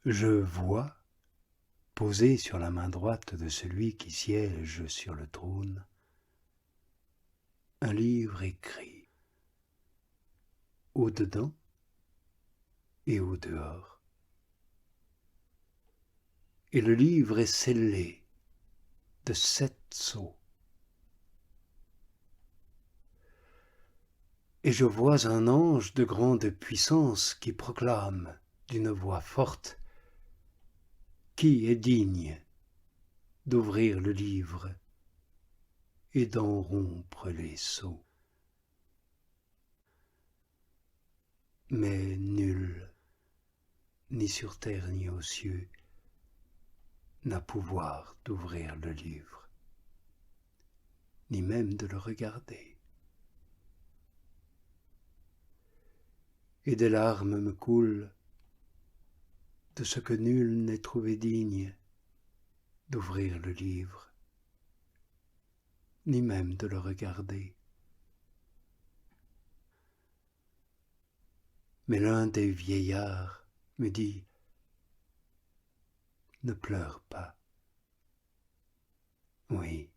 Je vois, posé sur la main droite de celui qui siège sur le trône, un livre écrit, au-dedans et au-dehors. Et le livre est scellé de 7 sceaux. Et je vois un ange de grande puissance qui proclame d'une voix forte: qui est digne d'ouvrir le livre et d'en rompre les sceaux? Mais nul, ni sur terre ni aux cieux, n'a pouvoir d'ouvrir le livre, ni même de le regarder. Et des larmes me coulent de ce que nul n'est trouvé digne d'ouvrir le livre, ni même de le regarder. Mais l'un des vieillards me dit: ne pleure pas. Oui,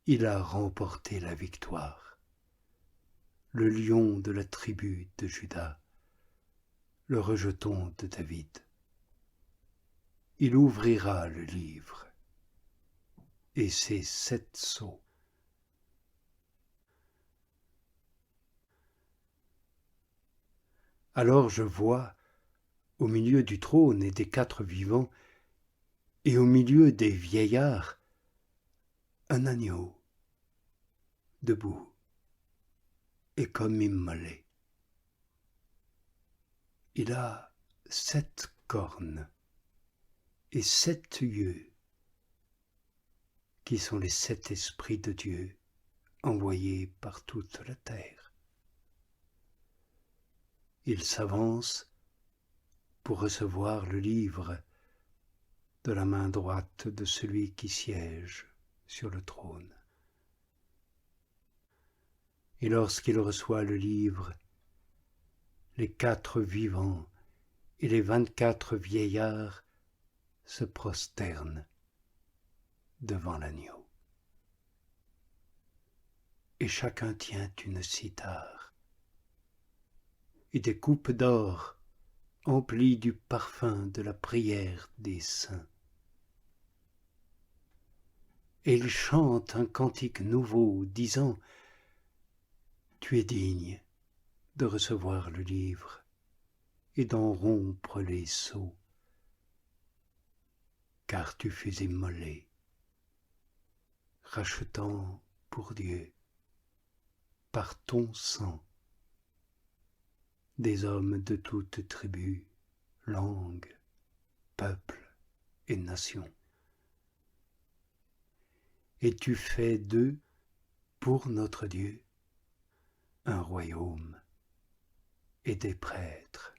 il a remporté la victoire, le lion de la tribu de Juda, le rejeton de David. Il ouvrira le livre et ses 7 sceaux. Alors je vois, au milieu du trône et des 4 vivants, et au milieu des vieillards, un agneau, debout et comme immolé. Il a 7 cornes et 7 yeux, qui sont les 7 esprits de Dieu envoyés par toute la terre. Il s'avance pour recevoir le livre de la main droite de celui qui siège sur le trône. Et lorsqu'il reçoit le livre, les 4 vivants et les 24 vieillards se prosternent devant l'agneau. Et chacun tient une cithare et des coupes d'or emplies du parfum de la prière des saints. Et ils chantent un cantique nouveau, disant: tu es digne de recevoir le livre et d'en rompre les sceaux, car tu fus immolé, rachetant pour Dieu, par ton sang, des hommes de toute tribu, langue, peuple et nation. Et tu fais d'eux, pour notre Dieu, un royaume et des prêtres.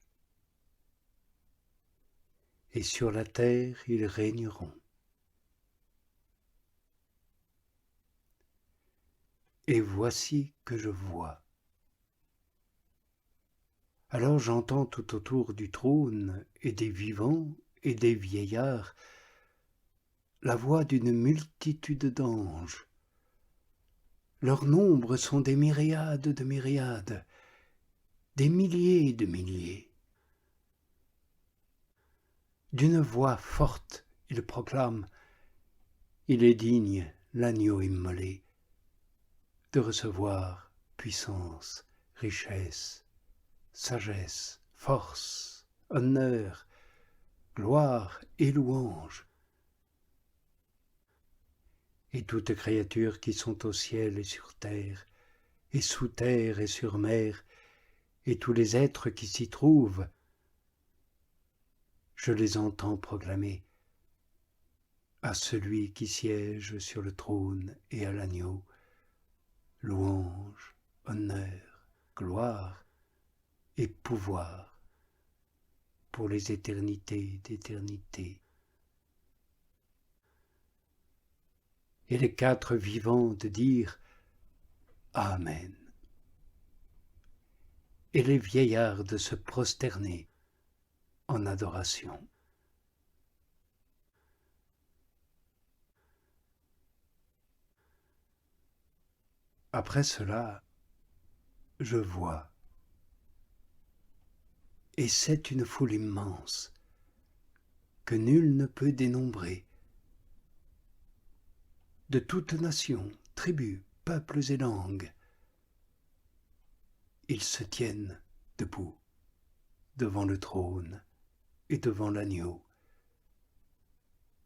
Et sur la terre ils régneront. Et voici que je vois. Alors j'entends tout autour du trône et des vivants et des vieillards la voix d'une multitude d'anges. Leur nombre sont des myriades de myriades, des milliers de milliers. D'une voix forte, ils proclament: il est digne, l'agneau immolé, de recevoir puissance, richesse, sagesse, force, honneur, gloire et louange. Et toutes créatures qui sont au ciel et sur terre, et sous terre et sur mer, et tous les êtres qui s'y trouvent, je les entends proclamer: à celui qui siège sur le trône et à l'agneau, louange, honneur, gloire et pouvoir pour les éternités d'éternité. Et les 4 vivants de dire: Amen. Et les vieillards de se prosterner en adoration. Après cela, je vois, et c'est une foule immense que nul ne peut dénombrer, de toutes nations, tribus, peuples et langues. Ils se tiennent debout devant le trône et devant l'agneau,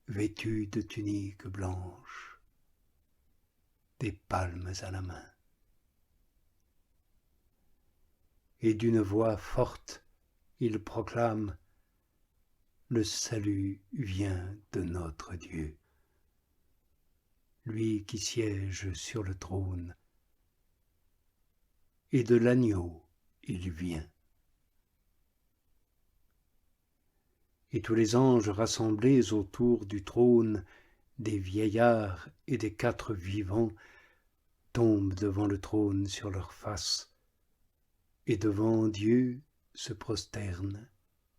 vêtus de tuniques blanches, des palmes à la main. Et d'une voix forte, ils proclament: le salut vient de notre Dieu, lui qui siège sur le trône, et de l'agneau il vient. Et tous les anges rassemblés autour du trône, des vieillards et des 4 vivants, tombent devant le trône sur leurs faces, et devant Dieu se prosternent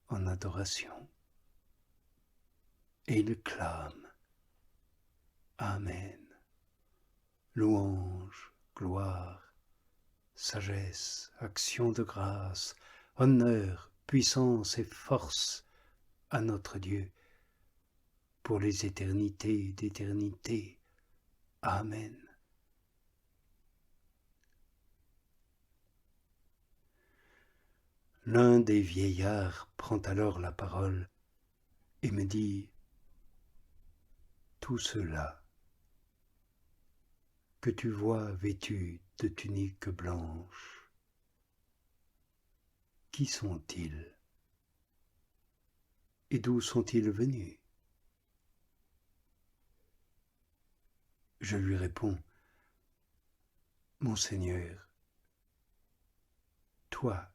en adoration. Et ils clament: Amen. Louange, gloire, sagesse, action de grâce, honneur, puissance et force à notre Dieu, pour les éternités d'éternité. Amen. L'un des vieillards prend alors la parole et me dit: tout cela que tu vois vêtus de tuniques blanches, qui sont-ils et d'où sont-ils venus? Je lui réponds: mon Seigneur, toi,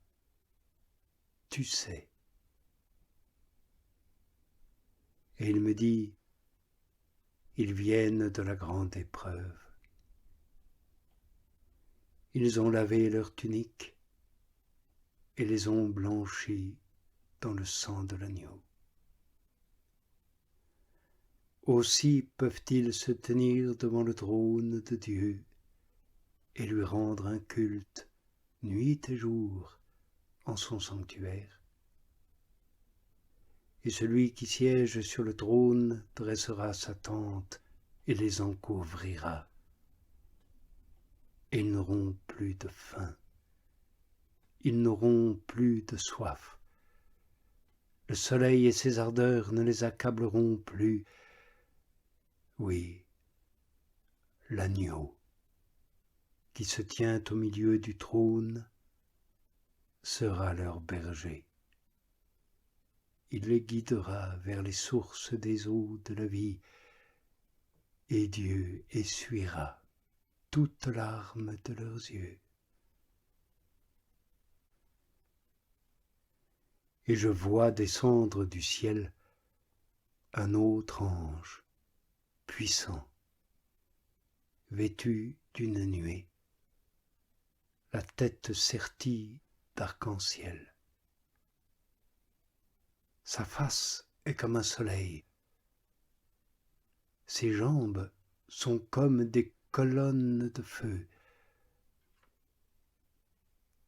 tu sais. Et il me dit: ils viennent de la grande épreuve. Ils ont lavé leurs tuniques et les ont blanchies dans le sang de l'agneau. Aussi peuvent-ils se tenir devant le trône de Dieu et lui rendre un culte nuit et jour en son sanctuaire. Et celui qui siège sur le trône dressera sa tente et les encouvrira. Et ils n'auront plus de faim, ils n'auront plus de soif. Le soleil et ses ardeurs ne les accableront plus. Oui, l'agneau qui se tient au milieu du trône sera leur berger. Il les guidera vers les sources des eaux de la vie, et Dieu essuiera toute larme de leurs yeux. Et je vois descendre du ciel un autre ange, puissant, vêtu d'une nuée, la tête sertie d'arc-en-ciel. Sa face est comme un soleil, ses jambes sont comme des colonnes de feu.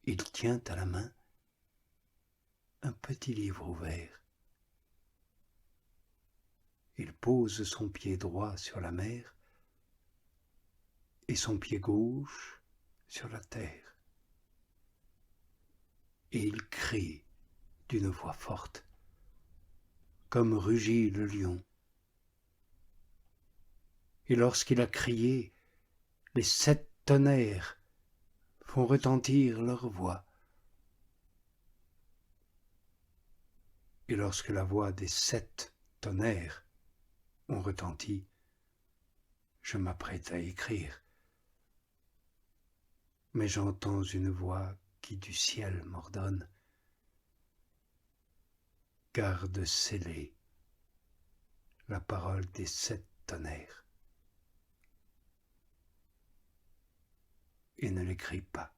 Il tient à la main un petit livre ouvert. Il pose son pied droit sur la mer et son pied gauche sur la terre. Et il crie d'une voix forte, comme rugit le lion. Et lorsqu'il a crié, les 7 tonnerres font retentir leur voix. Et lorsque la voix des 7 tonnerres ont retenti, je m'apprête à écrire. Mais j'entends une voix qui du ciel m'ordonne: garde scellée la parole des 7 tonnerres et ne l'écris pas.